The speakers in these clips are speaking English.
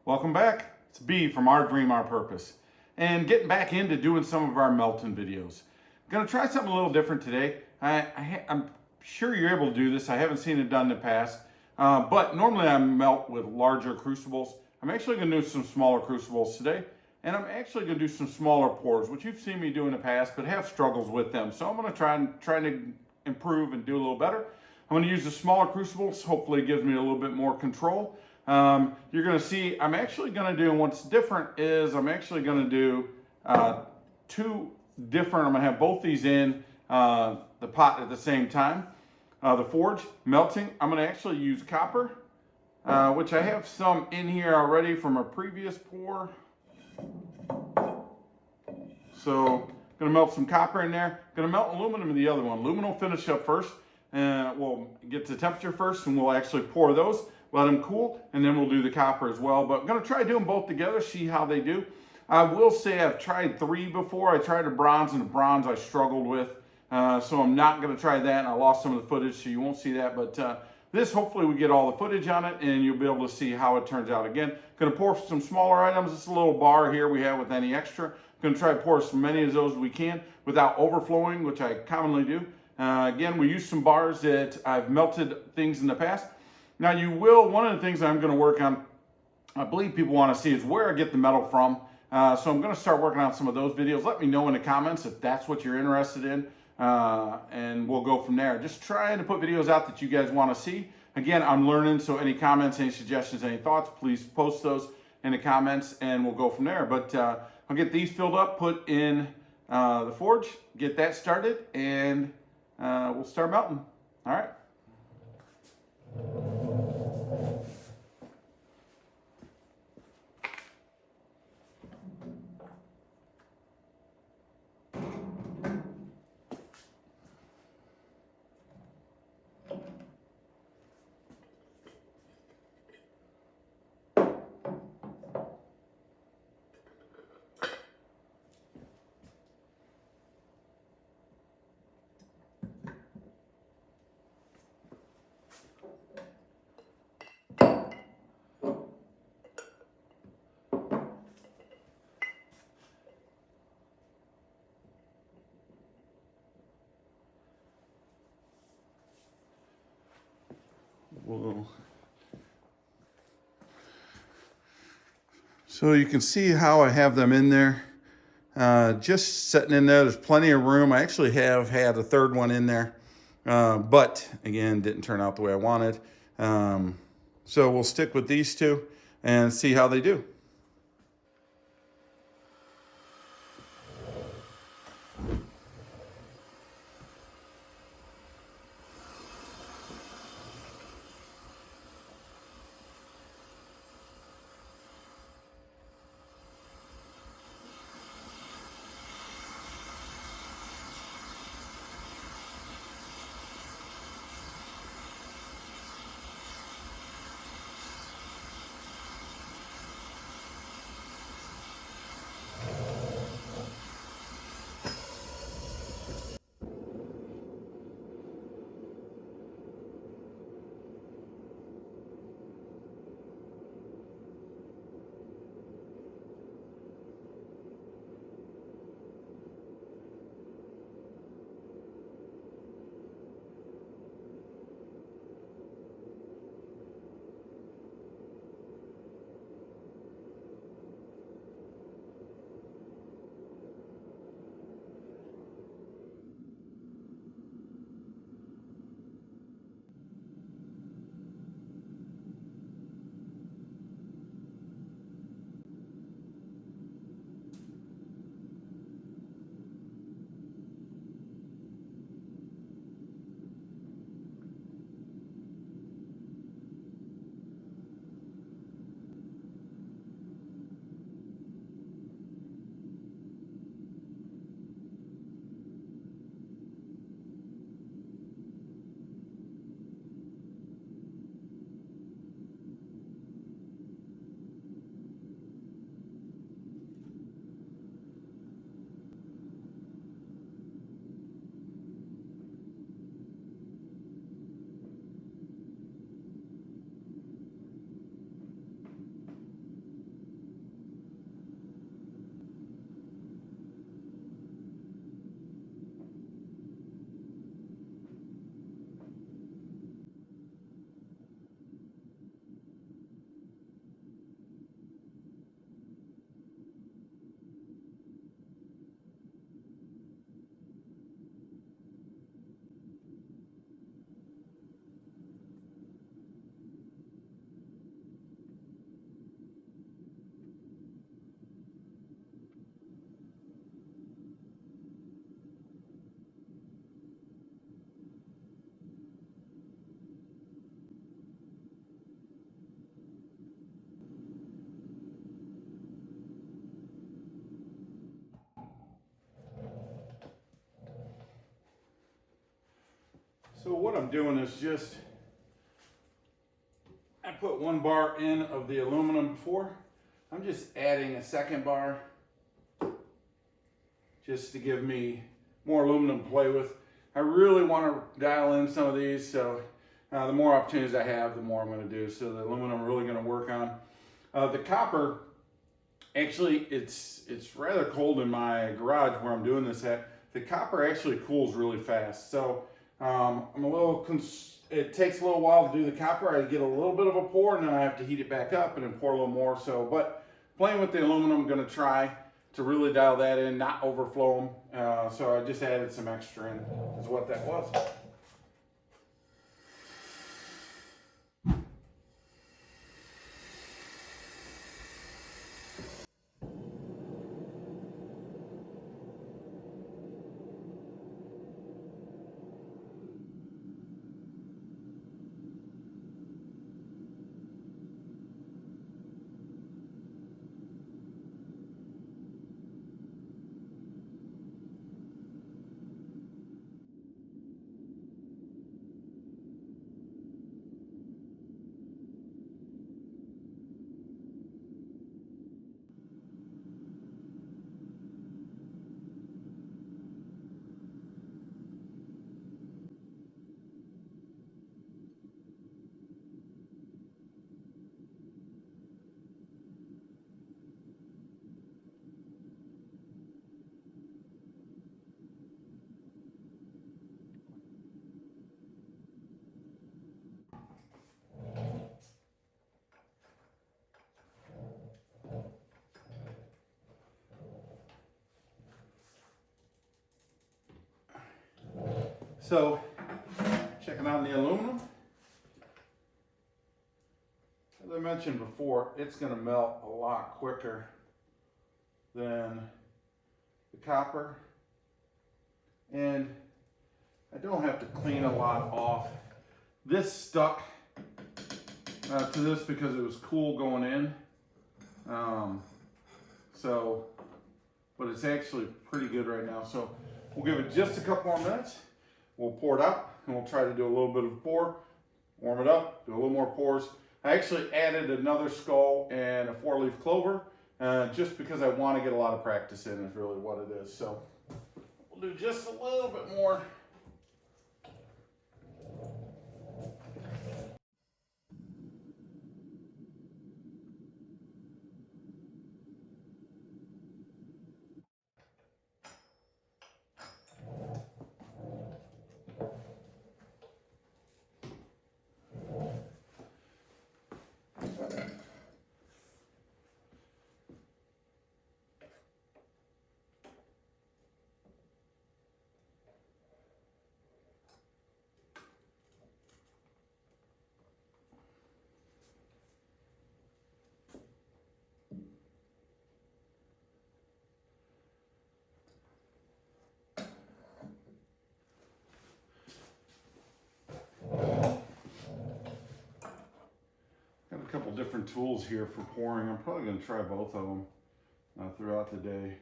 Welcome back. It's B from Our Dream, Our Purpose. And getting back into doing some of our melting videos. I'm going to try something a little different today. I'm sure you're able to do this. I haven't seen it done in the past. But normally I melt with larger crucibles. I'm actually going to do some smaller crucibles today. And I'm actually going to do some smaller pours, which you've seen me do in the past, but have struggles with them. So I'm going to try to improve and do a little better. I'm going to use the smaller crucibles. Hopefully it gives me a little bit more control. You're going to see I'm actually going to do, and what's different is I'm actually going to do two different, I'm going to have both these in the pot at the same time. The forge melting, I'm going to actually use copper, which I have some in here already from a previous pour. So I'm going to melt some copper in there. Going to melt aluminum in the other one. Aluminum will finish up first. We'll get to temperature first, and we'll actually pour those, let them cool, and then we'll do the copper as well. But I'm going to try doing both together, see how they do. I will say I've tried 3 before. I tried a bronze, and the bronze I struggled with. So I'm not going to try that, and I lost some of the footage, so you won't see that. But this, hopefully we get all the footage on it, and you'll be able to see how it turns out. Again, going to pour some smaller items. This is a little bar here we have with any extra. Going to try to pour as many of those as we can without overflowing, which I commonly do. Again, we use some bars that I've melted things in the past. Now you will, one of the things I'm going to work on, I believe people want to see, is where I get the metal from. So I'm going to start working on some of those videos. Let me know in the comments if that's what you're interested in, and we'll go from there. Just trying to put videos out that you guys want to see. Again, I'm learning, so any comments, any suggestions, any thoughts, please post those in the comments, and we'll go from there. But I'll get these filled up, put in the forge, get that started, and we'll start melting. All right. Whoa. So you can see how I have them in there, just sitting in there. There's plenty of room. I actually have had a third one in there, but again, didn't turn out the way I wanted. So we'll stick with these two and see how they do. what I'm doing is just, I put 1 bar in of the aluminum before. I'm just adding a 2nd bar just to give me more aluminum to play with. I really want to dial in some of these, so the more opportunities I have, the more I'm going to do. So the aluminum I'm really going to work on. The copper, actually, it's rather cold in my garage where I'm doing this at. The copper actually cools really fast, so I'm a little, it takes a little while to do the copper. I get a little bit of a pour and then I have to heat it back up and then pour a little more. So, but playing with the aluminum, I'm going to try to really dial that in, not overflow them. So I just added some extra in, is what that was. So, checking out the aluminum. As I mentioned before, it's going to melt a lot quicker than the copper. And I don't have to clean a lot off. This stuck to this because it was cool going in. But it's actually pretty good right now. So we'll give it just a couple more minutes. We'll pour it out and we'll try to do a little bit of pour, warm it up, do a little more pours. I actually added another skull and a 4-leaf clover just because I want to get a lot of practice in is really what it is. So we'll do just a little bit more. A couple different tools here for pouring. I'm probably going to try both of them throughout the day.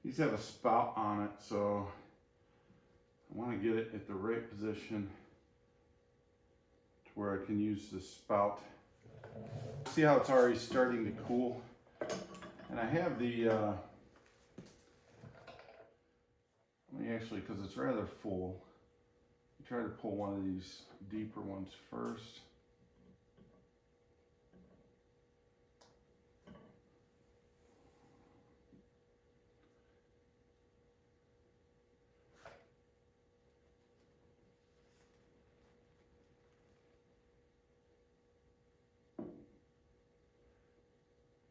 These have a spout on it, so I want to get it at the right position to where I can use the spout. See how it's already starting to cool? And I have the let me actually, because it's rather full, try to pull one of these deeper ones first.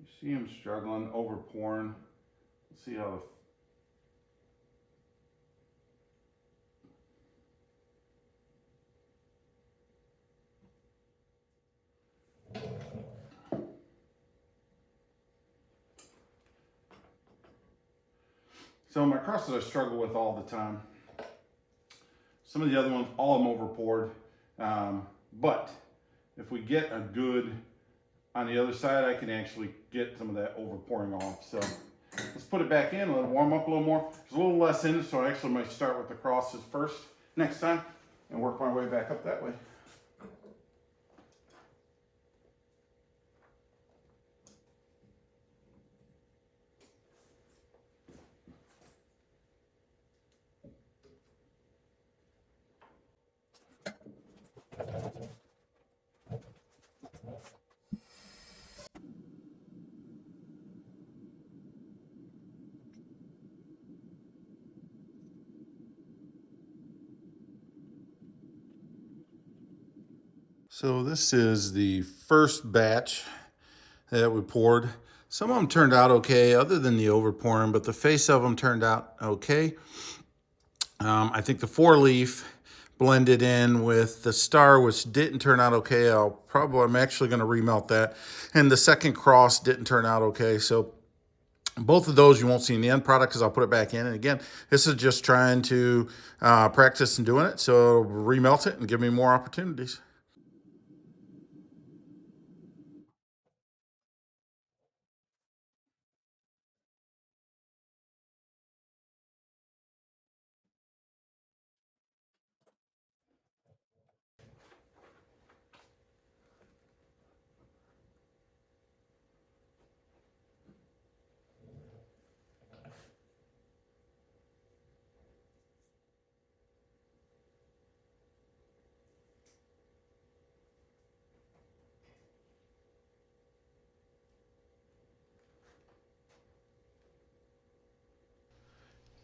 You see him struggling, over pouring. Let's see how the So my crosses I struggle with all the time. Some of the other ones, all of them over poured. But if we get a good on the other side, I can actually get some of that over pouring off. So let's put it back in, let it warm up a little more. There's a little less in it, so I actually might start with the crosses first next time and work my way back up that way. So this is the first batch that we poured. Some of them turned out okay, other than the overpouring, but the face of them turned out okay. I think the 4-leaf blended in with the star, which didn't turn out okay. I'm actually going to remelt that. And the second cross didn't turn out okay. So both of those you won't see in the end product because I'll put it back in. And again, this is just trying to practice and doing it. So remelt it and give me more opportunities.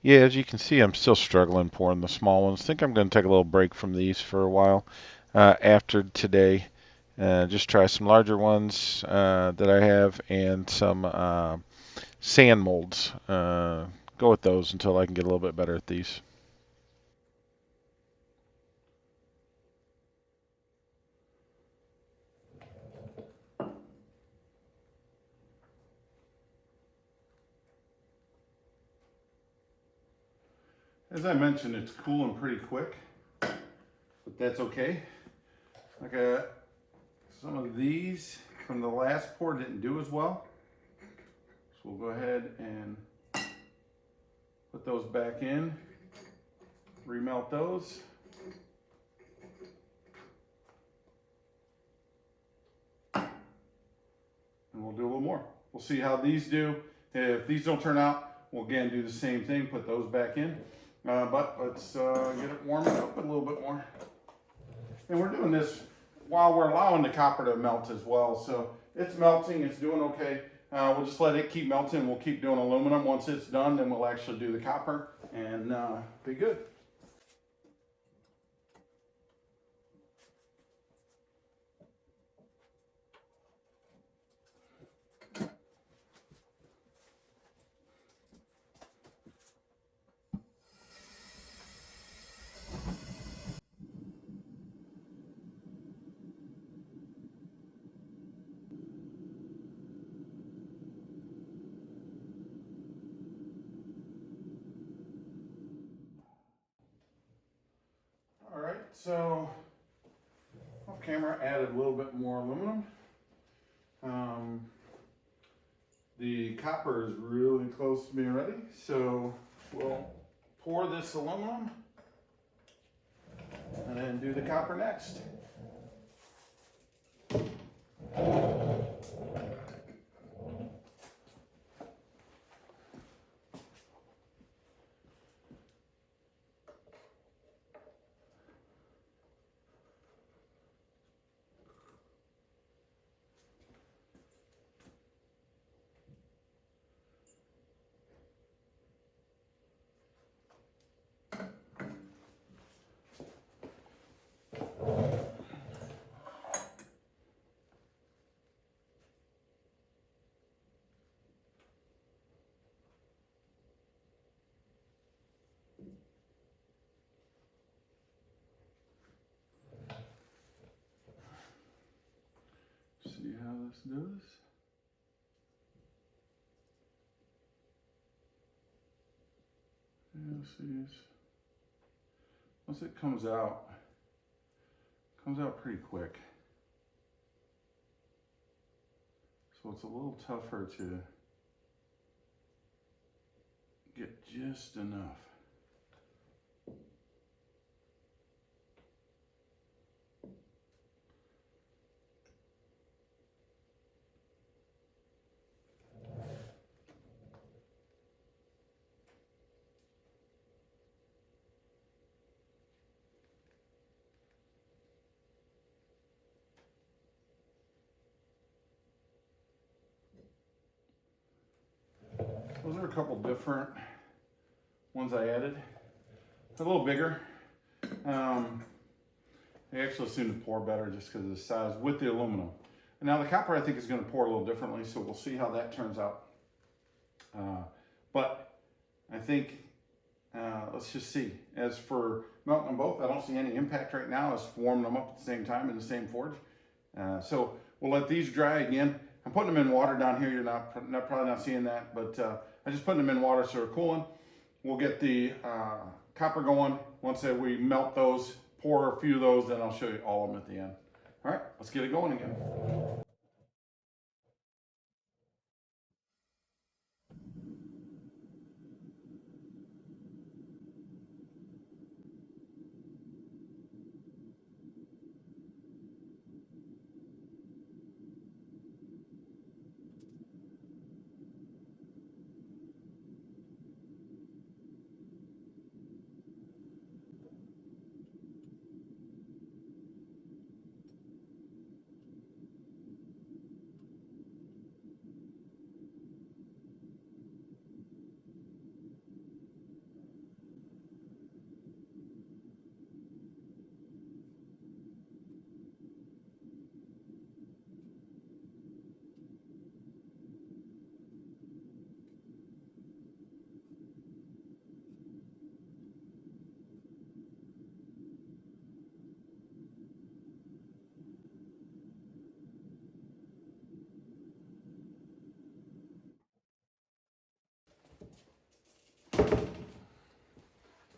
Yeah, as you can see, I'm still struggling pouring the small ones. I think I'm going to take a little break from these for a while after today. Just try some larger ones that I have and some sand molds. Go with those until I can get a little bit better at these. As I mentioned, it's cooling pretty quick, but that's okay. Okay, some of these from the last pour didn't do as well. So we'll go ahead and put those back in, remelt those. And we'll do a little more. We'll see how these do. If these don't turn out, we'll again do the same thing, put those back in. But let's get it warming up a little bit more. And we're doing this while we're allowing the copper to melt as well. So it's melting, it's doing okay. We'll just let it keep melting. We'll keep doing aluminum. Once it's done, then we'll actually do the copper and be good. All right, so off camera, added a little bit more aluminum. Um, the copper is really close to being ready, so we'll pour this aluminum and then do the copper next. See how this does. Yeah, see, once it comes out pretty quick. So it's a little tougher to get just enough. Those are a couple different ones I added. A little bigger. They actually seem to pour better just because of the size with the aluminum. And now the copper I think is going to pour a little differently, so we'll see how that turns out. But I think, let's just see. As for melting them both, I don't see any impact right now as warming them up at the same time in the same forge. So we'll let these dry again. I'm putting them in water down here. You're probably not seeing that, but I just put them in water so they're cooling. We'll get the copper going. Once we melt those, pour a few of those, then I'll show you all of them at the end. All right, let's get it going again.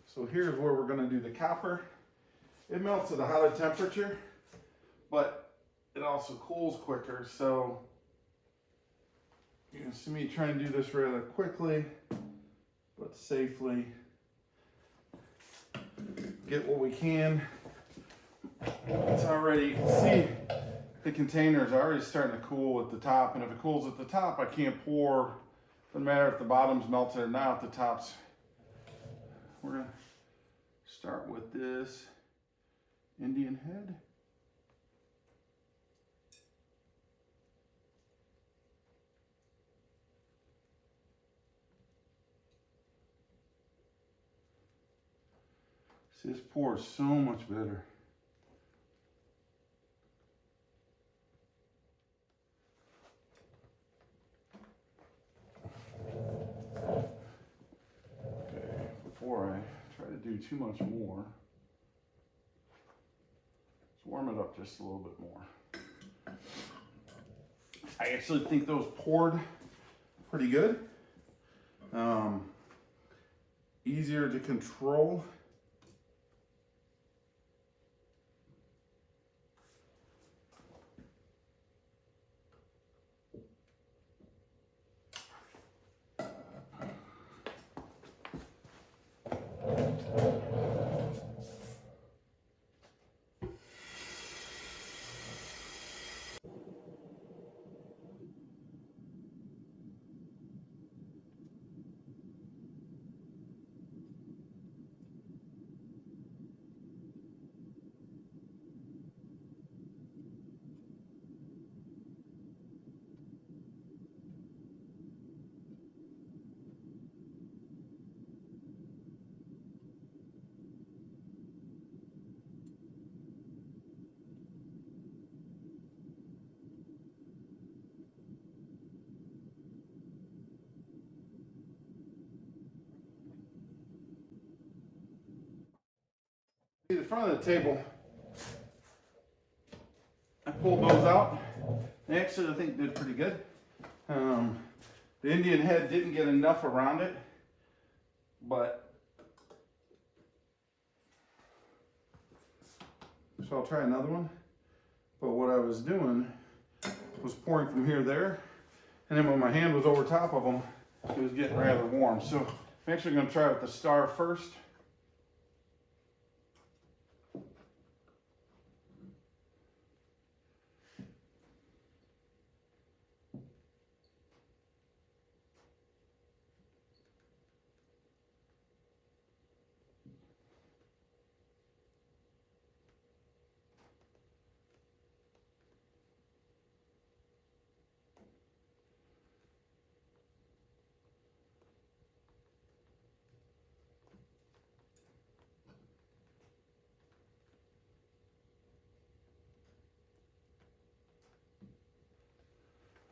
So here's where we're going to do the copper. It melts at a hotter temperature, but it also cools quicker. So you're going to see me trying to do this rather quickly, but safely. Get what we can. It's already, you can see the container is already starting to cool at the top. And if it cools at the top, I can't pour. Doesn't matter if the bottom's melted or not, the top's. We're going to start with this Indian head. See, this pours so much better. Okay, before I try to do too much more, let's warm it up just a little bit more. I actually think those poured pretty good. Easier to control. See the front of the table, I pulled those out. They actually, I think, did pretty good. The Indian head didn't get enough around it, but so I'll try another one. But what I was doing was pouring from here to there, And then when my hand was over top of them, it was getting rather warm. So I'm actually going to try with the star first.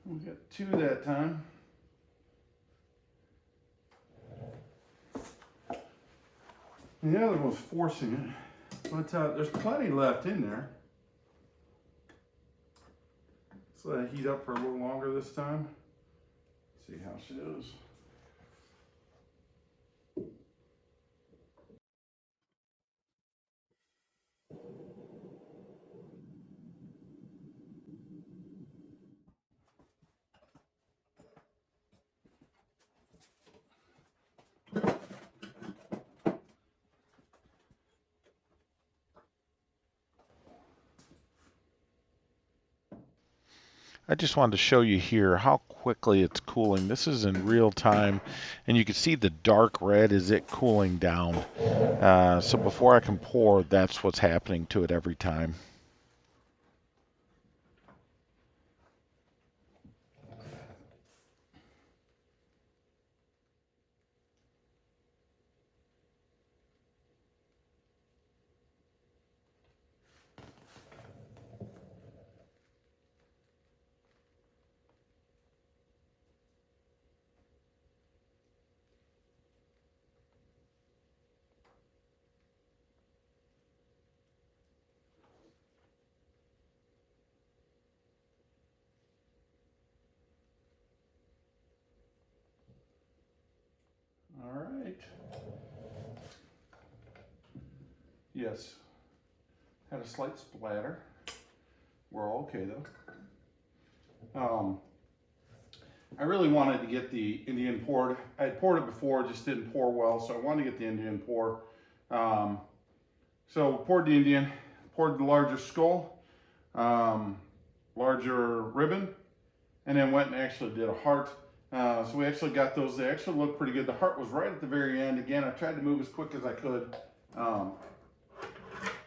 We got 2 that time. And the other one was forcing it, but there's plenty left in there. Let's let it heat up for a little longer this time. See how she does. I just wanted to show you here how quickly it's cooling. This is in real time, and you can see the dark red is it cooling down. So before I can pour, that's what's happening to it every time. All right. Yes. Had a slight splatter. We're all okay though. I really wanted to get the Indian poured. I had poured it before, just didn't pour well, so I wanted to get the Indian pour. So poured the Indian, poured the larger skull, larger ribbon, and then went and actually did a heart. So we actually got those. They actually look pretty good. The heart was right at the very end. Again, I tried to move as quick as I could.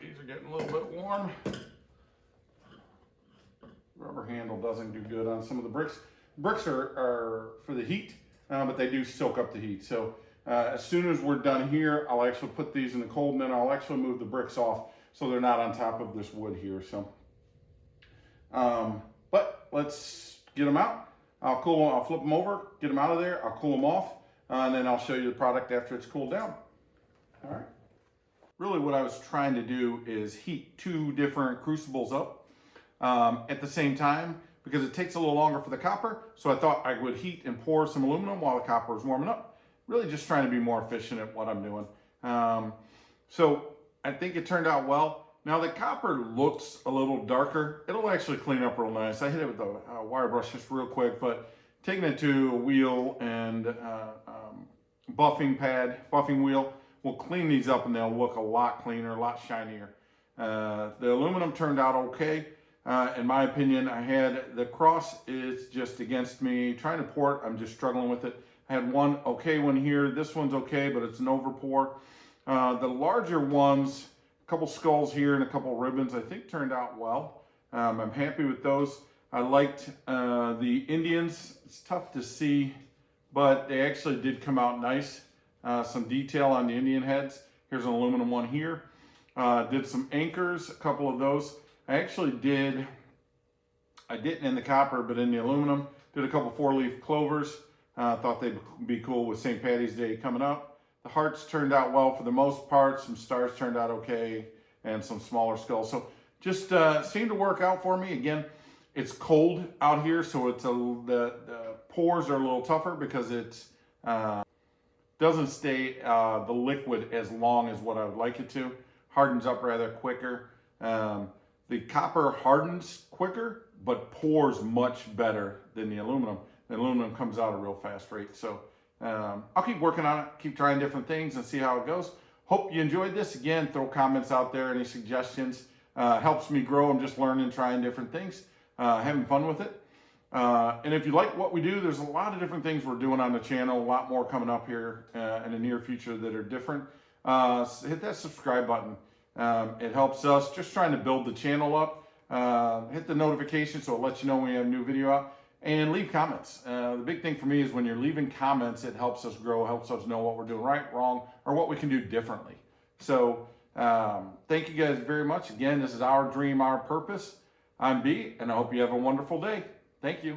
These are getting a little bit warm. Rubber handle doesn't do good on some of the bricks. Bricks are for the heat, but they do soak up the heat. So as soon as we're done here, I'll actually put these in the cold, and then I'll actually move the bricks off so they're not on top of this wood here. So, but let's get them out. I'll cool them, I'll flip them over, get them out of there, I'll cool them off, and then I'll show you the product after it's cooled down. All right. Really what I was trying to do is heat 2 different crucibles up at the same time, because it takes a little longer for the copper. So I thought I would heat and pour some aluminum while the copper was warming up. Really just trying to be more efficient at what I'm doing. So I think it turned out well. Now the copper looks a little darker. It'll actually clean up real nice. I hit it with a wire brush just real quick, but taking it to a wheel and buffing wheel will clean these up, and they'll look a lot cleaner, a lot shinier. The aluminum turned out okay. In my opinion, I had the cross is just against me. Trying to pour it, I'm just struggling with it. I had one okay one here. This one's okay, but it's an over pour. The larger ones, a couple skulls here and a couple ribbons, I think turned out well. I'm happy with those. I liked the Indians. It's tough to see, but they actually did come out nice. Some detail on the Indian heads. Here's an aluminum one here. Did some anchors, a couple of those. I didn't in the copper, but in the aluminum. Did a couple 4-leaf clovers. Thought they'd be cool with St. Patty's Day coming up. The hearts turned out well for the most part. Some stars turned out okay, and some smaller skulls. So just seemed to work out for me. Again, it's cold out here, so it's the pours are a little tougher because it doesn't stay the liquid as long as what I would like it to. Hardens up rather quicker. The copper hardens quicker, but pours much better than the aluminum. the aluminum comes out at a real fast rate. So I'll keep working on it, keep trying different things and see how it goes. Hope you enjoyed this. Again, throw comments out there, any suggestions. Helps me grow. I'm just learning, trying different things, having fun with it. And if you like what we do, there's a lot of different things we're doing on the channel, a lot more coming up here in the near future that are different. So hit that subscribe button. It helps us just trying to build the channel up. Hit the notification so it lets you know when we have a new video out. And leave comments. The big thing for me is when you're leaving comments, it helps us grow, helps us know what we're doing right, wrong, or what we can do differently. So thank you guys very much. Again, this is Our Dream, Our Purpose. I'm B, and I hope you have a wonderful day. Thank you.